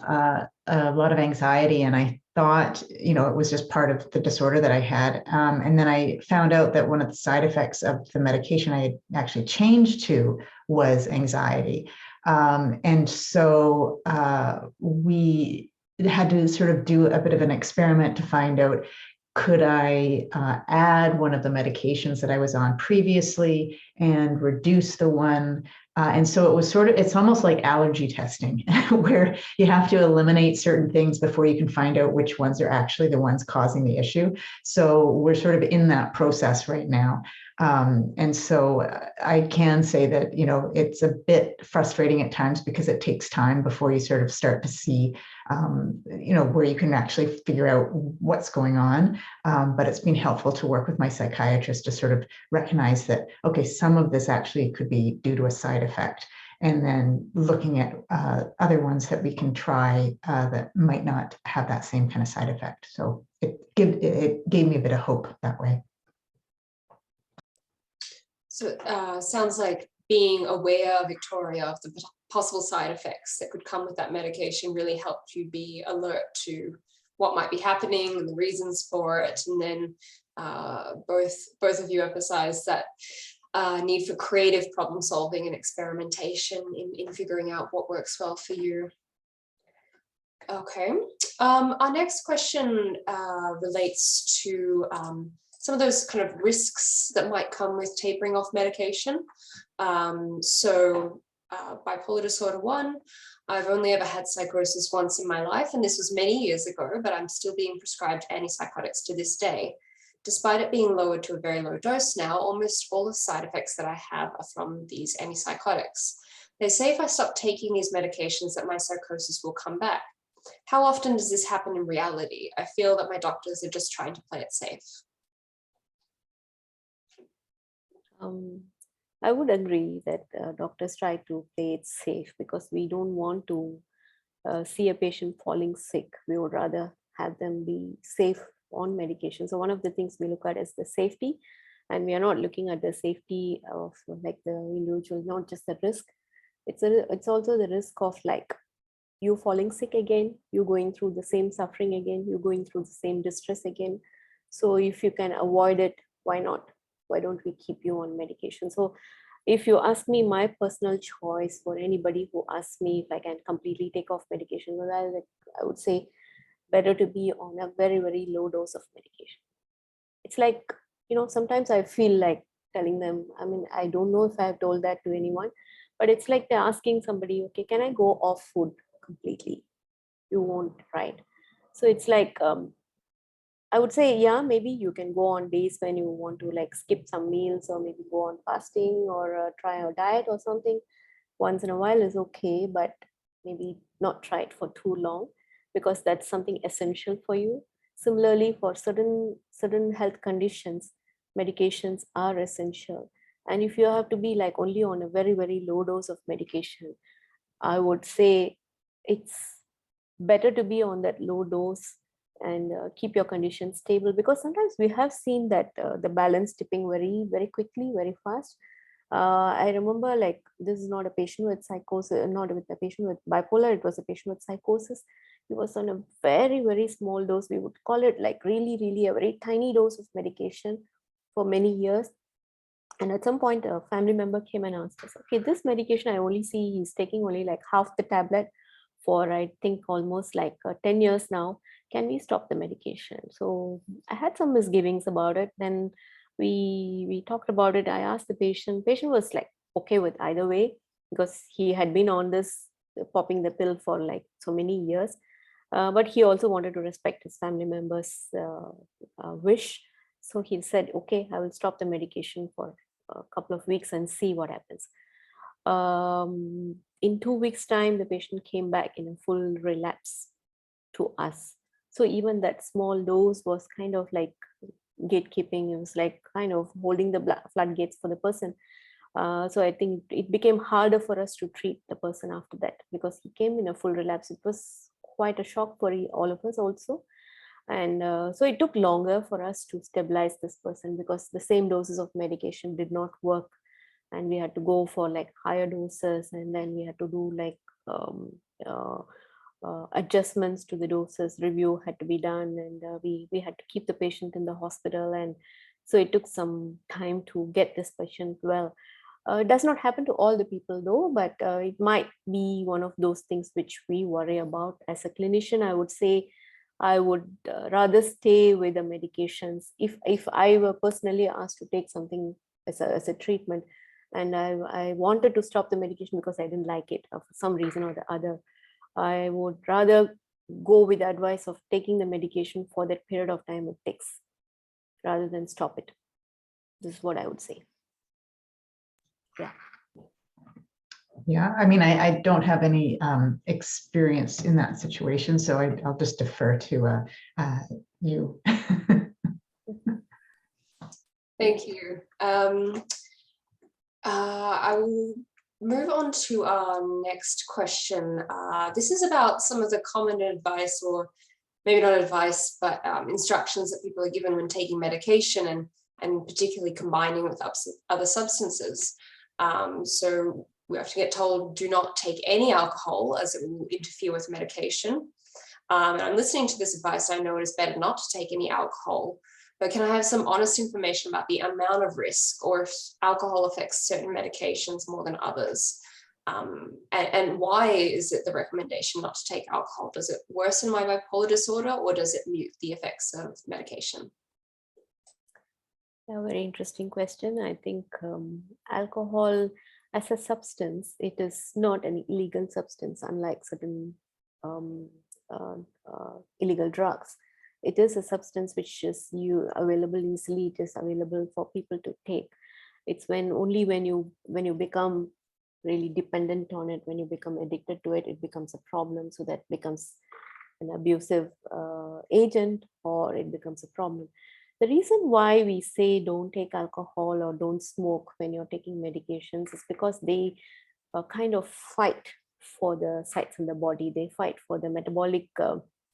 a lot of anxiety, and I thought, you know, it was just part of the disorder that I had. And then I found out that one of the side effects of the medication I had actually changed to was anxiety. And so we had to sort of do a bit of an experiment to find out, could I add one of the medications that I was on previously and reduce the one? And so it was sort of, it's almost like allergy testing, where you have to eliminate certain things before you can find out which ones are actually the ones causing the issue. So we're sort of in that process right now. And so I can say that, you know, it's a bit frustrating at times because it takes time before you sort of start to see, you know, where you can actually figure out what's going on. But it's been helpful to work with my psychiatrist to sort of recognize that, okay, some of this actually could be due to a side effect, and then looking at other ones that we can try that might not have that same kind of side effect. So it gave me a bit of hope that way. So it sounds like being aware, Victoria, of the possible side effects that could come with that medication really helped you be alert to what might be happening and the reasons for it. And then both of you emphasized that need for creative problem solving and experimentation in figuring out what works well for you. Okay, our next question relates to some of those kind of risks that might come with tapering off medication. Bipolar disorder 1, I've only ever had psychosis once in my life, and this was many years ago, but I'm still being prescribed antipsychotics to this day. Despite it being lowered to a very low dose now, almost all the side effects that I have are from these antipsychotics. They say if I stop taking these medications that my psychosis will come back. How often does this happen in reality? I feel that my doctors are just trying to play it safe. I would agree that doctors try to play it safe because we don't want to see a patient falling sick. We would rather have them be safe on medication. So one of the things we look at is the safety, and we are not looking at the safety of like the individual, not just the risk. It's also the risk of like you falling sick again, you going through the same suffering again, you going through the same distress again. So if you can avoid it why not? Why don't we keep you on medication? So if you ask me, my personal choice for anybody who asks me if I can completely take off medication, well, I would say better to be on a very, very low dose of medication. It's like, sometimes I feel like telling them, I mean, I don't know if I've told that to anyone, but it's like they're asking somebody, okay, can I go off food completely? You won't, right? So it's like, I would say, yeah, maybe you can go on days when you want to like skip some meals or maybe go on fasting or try a diet or something. Once in a while is okay, but maybe not try it for too long because that's something essential for you. Similarly, for certain health conditions, medications are essential. And if you have to be like only on a very, very low dose of medication, I would say it's better to be on that low dose and keep your condition stable, because sometimes we have seen that the balance tipping very, very quickly, very fast. I remember, like, this is not a patient with psychosis, not with a patient with bipolar, it was a patient with psychosis. He was on a very, very small dose. We would call it like really, really a very tiny dose of medication for many years. And at some point, a family member came and asked us, okay, this medication I only see he's taking only like half the tablet for, I think, almost like 10 years now. Can we stop the medication? So I had some misgivings about it. Then we talked about it. I asked the patient. Patient was like okay with either way because he had been on this popping the pill for like so many years. But he also wanted to respect his family members' wish. So he said, okay, I will stop the medication for a couple of weeks and see what happens. In 2 weeks' time, the patient came back in a full relapse to us. So even that small dose was kind of like gatekeeping. It was like kind of holding the floodgates for the person. So I think it became harder for us to treat the person after that because he came in a full relapse. It was quite a shock for all of us also. And so it took longer for us to stabilize this person because the same doses of medication did not work. And we had to go for like higher doses, and then we had to do like adjustments to the doses. Review had to be done, and we had to keep the patient in the hospital. And so it took some time to get this patient well. It does not happen to all the people though, but it might be one of those things which we worry about. As a clinician, I would say I would rather stay with the medications. If I were personally asked to take something as a treatment, and I wanted to stop the medication because I didn't like it for some reason or the other, I would rather go with the advice of taking the medication for that period of time it takes rather than stop it. This is what I would say. Yeah. Yeah, I mean, I don't have any experience in that situation, so I'll just defer to you. Thank you. I will move on to our next question. This is about some of the common advice, or maybe not advice, but instructions that people are given when taking medication, and particularly combining with other substances. So we often get told, do not take any alcohol as it will interfere with medication. And I'm listening to this advice. I know it is better not to take any alcohol, but can I have some honest information about the amount of risk, or if alcohol affects certain medications more than others? And why is it the recommendation not to take alcohol? Does it worsen my bipolar disorder, or does it mute the effects of medication? A very interesting question. I think alcohol as a substance, it is not an illegal substance, unlike certain illegal drugs. It is a substance which is available easily. It is available for people to take. It's only when you become really dependent on it, when you become addicted to it, it becomes a problem. So that becomes an abusive agent, or it becomes a problem. The reason why we say don't take alcohol or don't smoke when you're taking medications is because they kind of fight for the sites in the body. They fight for the metabolic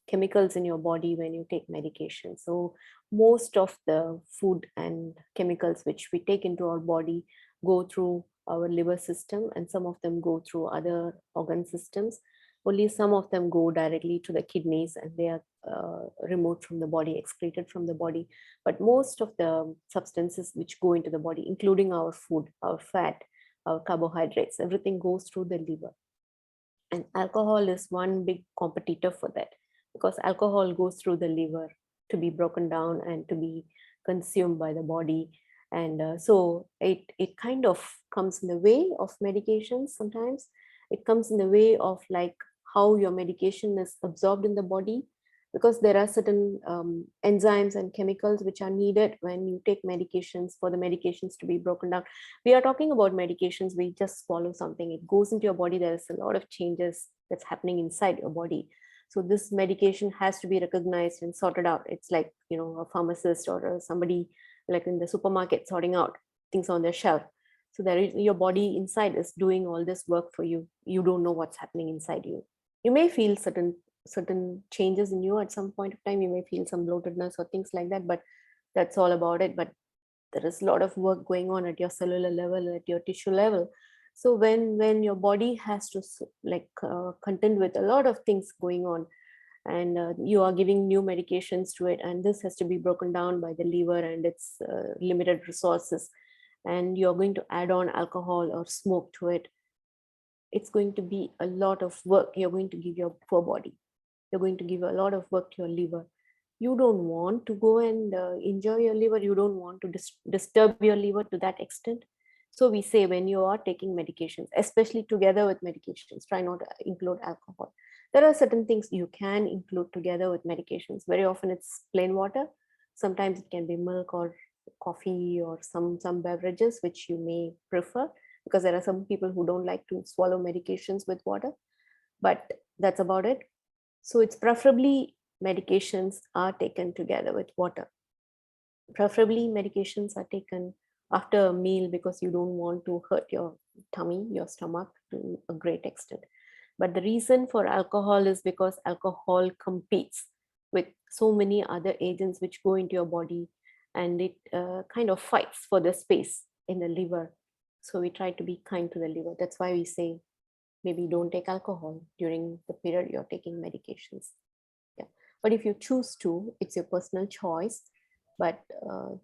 chemicals in your body when you take medication. So most of the food and chemicals which we take into our body go through our liver system, and some of them go through other organ systems. Only some of them go directly to the kidneys, and they are removed from the body, excreted from the body. But most of the substances which go into the body, including our food, our fat, our carbohydrates, everything goes through the liver. And alcohol is one big competitor for that, because alcohol goes through the liver to be broken down and to be consumed by the body. And so it kind of comes in the way of medications sometimes. It comes in the way of like how your medication is absorbed in the body, because there are certain enzymes and chemicals which are needed when you take medications for the medications to be broken down. We are talking about medications, we just swallow something, it goes into your body, there is a lot of changes that's happening inside your body. So this medication has to be recognized and sorted out. It's like, you know, a pharmacist or somebody like in the supermarket sorting out things on their shelf. So there is, your body inside is doing all this work for you. You don't know what's happening inside you. You may feel certain changes in you at some point of time. You may feel some bloatedness or things like that, but that's all about it. But there is a lot of work going on at your cellular level, at your tissue level. So when your body has to like contend with a lot of things going on, and you are giving new medications to it, and this has to be broken down by the liver and its limited resources, and you're going to add on alcohol or smoke to it, it's going to be a lot of work you're going to give your poor body. You're going to give a lot of work to your liver. You don't want to go and enjoy your liver. You don't want to disturb your liver to that extent. So we say when you are taking medications, especially together with medications, try not to include alcohol. There are certain things you can include together with medications. Very often it's plain water. Sometimes it can be milk or coffee or some beverages which you may prefer, because there are some people who don't like to swallow medications with water, but that's about it. So it's preferably medications are taken together with water. Preferably medications are taken after a meal, because you don't want to hurt your tummy, your stomach to a great extent. But the reason for alcohol is because alcohol competes with so many other agents which go into your body, and it kind of fights for the space in the liver. So we try to be kind to the liver. That's why we say maybe don't take alcohol during the period you're taking medications. Yeah, but if you choose to, it's your personal choice, but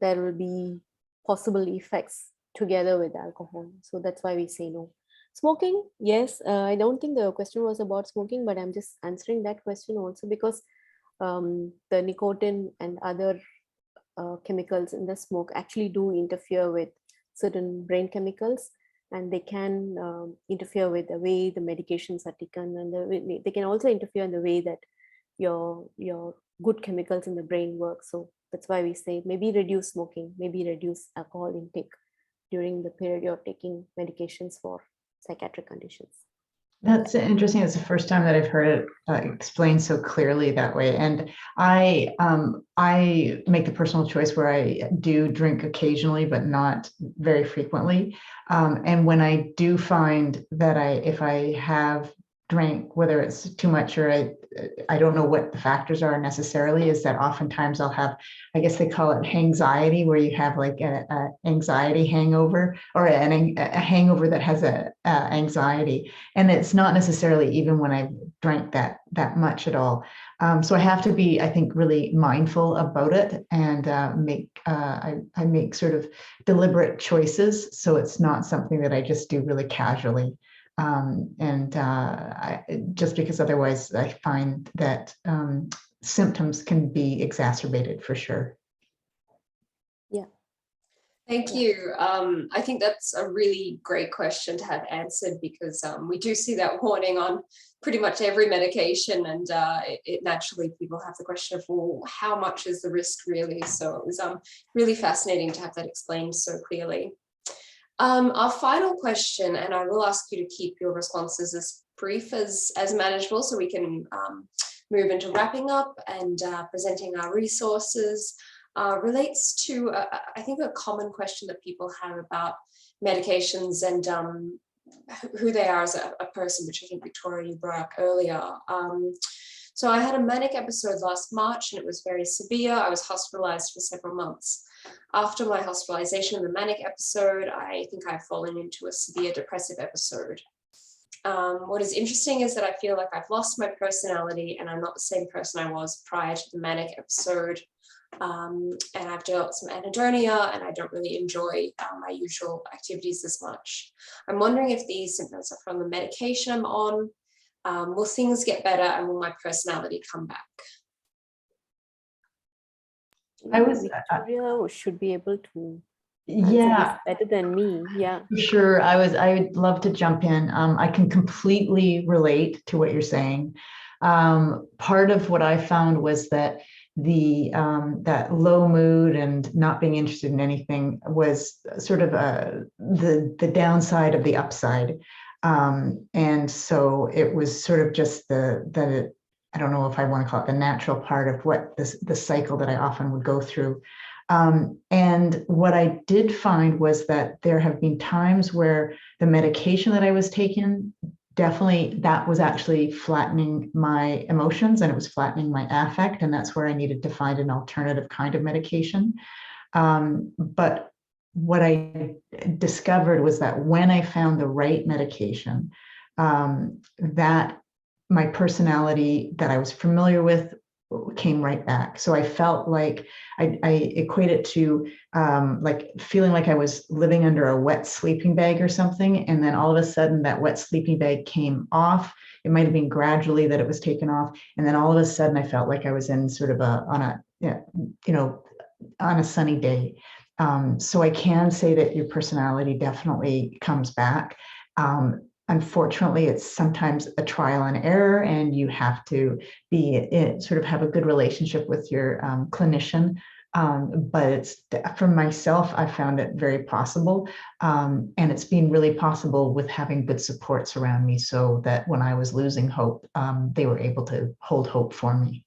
there will be possible effects together with alcohol. So that's why we say no. Smoking, yes, I don't think the question was about smoking, but I'm just answering that question also because the nicotine and other chemicals in the smoke actually do interfere with certain brain chemicals, and they can interfere with the way the medications are taken, and they can also interfere in the way that your good chemicals in the brain work. So that's why we say maybe reduce smoking, maybe reduce alcohol intake during the period you're taking medications for psychiatric conditions. That's interesting. It's the first time that I've heard it explained so clearly that way. And I make the personal choice where I do drink occasionally, but not very frequently. And when I do find that if I have drank, whether it's too much or I don't know what the factors are necessarily, is that oftentimes I'll have, I guess they call it anxiety, where you have like a anxiety hangover, or a hangover that has a anxiety. And it's not necessarily even when I drank that much at all. So I have to be, I think, really mindful about it, and I make sort of deliberate choices. So it's not something that I just do really casually. Just because otherwise I find that symptoms can be exacerbated for sure. Yeah. Thank you. I think that's a really great question to have answered, because we do see that warning on pretty much every medication, and it naturally people have the question of, well, how much is the risk really? So it was really fascinating to have that explained so clearly. Our final question, and I will ask you to keep your responses as brief as manageable, so we can move into wrapping up and presenting our resources, relates to, I think, a common question that people have about medications and who they are as a person, which I think, Victoria, you brought up earlier. So I had a manic episode last March, and it was very severe. I was hospitalized for several months. After my hospitalization and the manic episode, I think I've fallen into a severe depressive episode. What is interesting is that I feel like I've lost my personality and I'm not the same person I was prior to the manic episode. And I've developed some anhedonia and I don't really enjoy my usual activities as much. I'm wondering if these symptoms are from the medication I'm on. Will things get better and will my personality come back? Victoria should be able to answer this better than me. Yeah. Sure. I would love to jump in. I can completely relate to what you're saying. Part of what I found was that that low mood and not being interested in anything was sort of the downside of the upside. And so it was sort of just the I don't know if I want to call it the natural part of what the cycle that I often would go through. And what I did find was that there have been times where the medication that I was taking, definitely that was actually flattening my emotions and it was flattening my affect. And that's where I needed to find an alternative kind of medication. But what I discovered was that when I found the right medication, that my personality that I was familiar with came right back. So I felt like I equate it to like feeling like I was living under a wet sleeping bag or something. And then all of a sudden that wet sleeping bag came off. It might've been gradually that it was taken off. And then all of a sudden I felt like I was in sort of on a sunny day. So I can say that your personality definitely comes back. Unfortunately, it's sometimes a trial and error, and you have to sort of have a good relationship with your clinician. But for myself, I found it very possible. And it's been really possible with having good supports around me so that when I was losing hope, they were able to hold hope for me.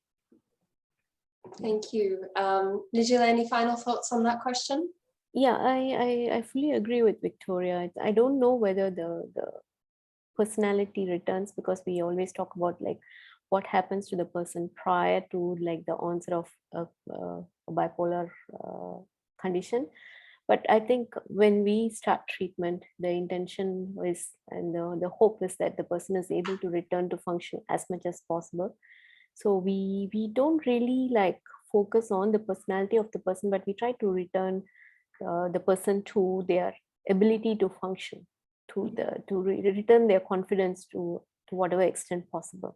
Thank you. Nigila, any final thoughts on that question? Yeah, I fully agree with Victoria. I don't know whether the personality returns, because we always talk about like what happens to the person prior to like the onset of a bipolar condition. But I think when we start treatment, the intention is and the hope is that the person is able to return to function as much as possible. So we don't really like focus on the personality of the person, but we try to return the person to their ability to function, return their confidence to whatever extent possible.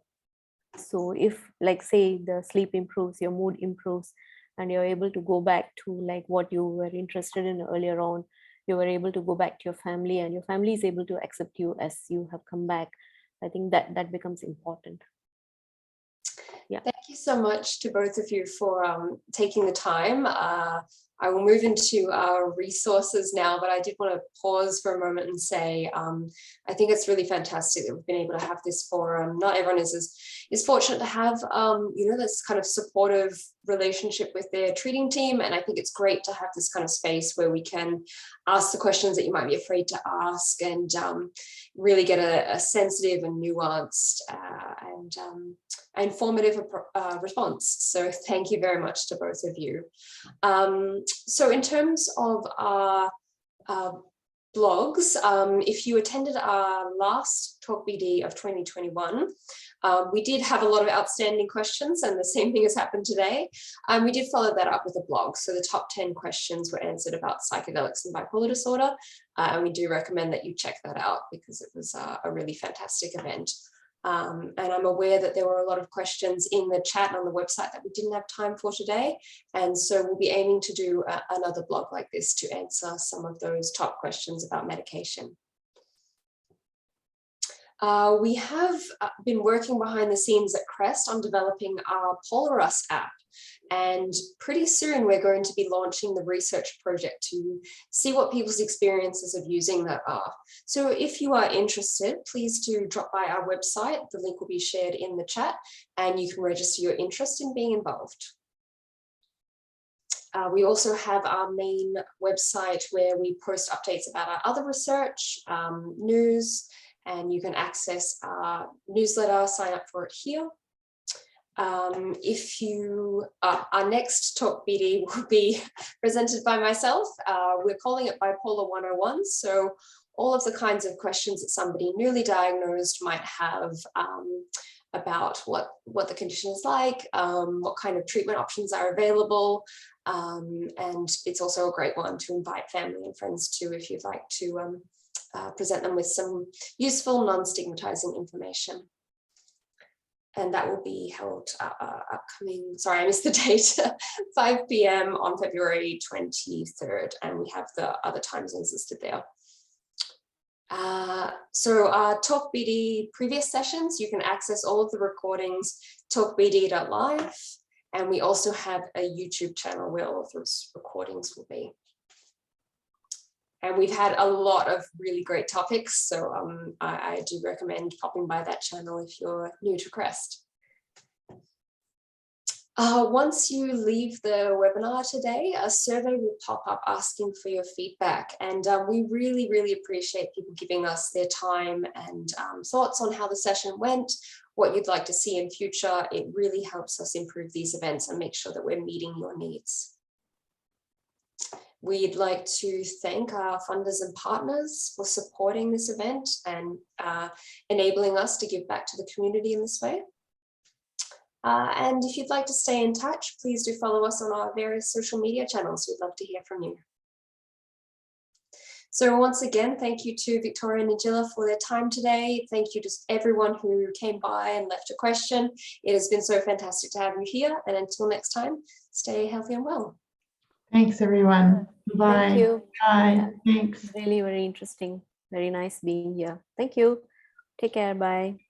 So if like say the sleep improves, your mood improves, and you're able to go back to like what you were interested in earlier on, you were able to go back to your family and your family is able to accept you as you have come back, I think that becomes important. Yeah. Thank you so much to both of you for taking the time. I will move into our resources now, but I did want to pause for a moment and say, I think it's really fantastic that we've been able to have this forum. Not everyone is fortunate to have, this kind of supportive relationship with their treating team. And I think it's great to have this kind of space where we can ask the questions that you might be afraid to ask and really get a sensitive and nuanced and informative response. So thank you very much to both of you. So in terms of our blogs, if you attended our last talkBD of 2021, we did have a lot of outstanding questions and the same thing has happened today. We did follow that up with a blog. So the top 10 questions were answered about psychedelics and bipolar disorder. And we do recommend that you check that out because it was a really fantastic event. And I'm aware that there were a lot of questions in the chat on the website that we didn't have time for today. And so we'll be aiming to do another blog like this to answer some of those top questions about medication. We have been working behind the scenes at Crest on developing our Polarus app. And pretty soon we're going to be launching the research project to see what people's experiences of using that are. So if you are interested, please do drop by our website. The link will be shared in the chat and you can register your interest in being involved. We also have our main website where we post updates about our other research, news, and you can access our newsletter, sign up for it here. Our next talkBD will be presented by myself. We're calling it Bipolar 101. So all of the kinds of questions that somebody newly diagnosed might have about what the condition is like, what kind of treatment options are available. And it's also a great one to invite family and friends to if you'd like to present them with some useful, non-stigmatizing information. And that will be held upcoming, sorry, I missed the date, 5 p.m. on February 23rd, and we have the other time zones listed there. So talkBD previous sessions, you can access all of the recordings, talkbd.live, and we also have a YouTube channel where all of those recordings will be. And we've had a lot of really great topics, so I do recommend popping by that channel if you're new to CREST. Once you leave the webinar today, a survey will pop up asking for your feedback. And we really, really appreciate people giving us their time and thoughts on how the session went, what you'd like to see in future. It really helps us improve these events and make sure that we're meeting your needs. We'd like to thank our funders and partners for supporting this event and enabling us to give back to the community in this way. And if you'd like to stay in touch, please do follow us on our various social media channels. We'd love to hear from you. So once again, thank you to Victoria and Nigila for their time today. Thank you to everyone who came by and left a question. It has been so fantastic to have you here. And until next time, stay healthy and well. Thanks, everyone. Bye. Thank you. Bye. Thanks. Really very interesting. Very nice being here. Thank you. Take care. Bye.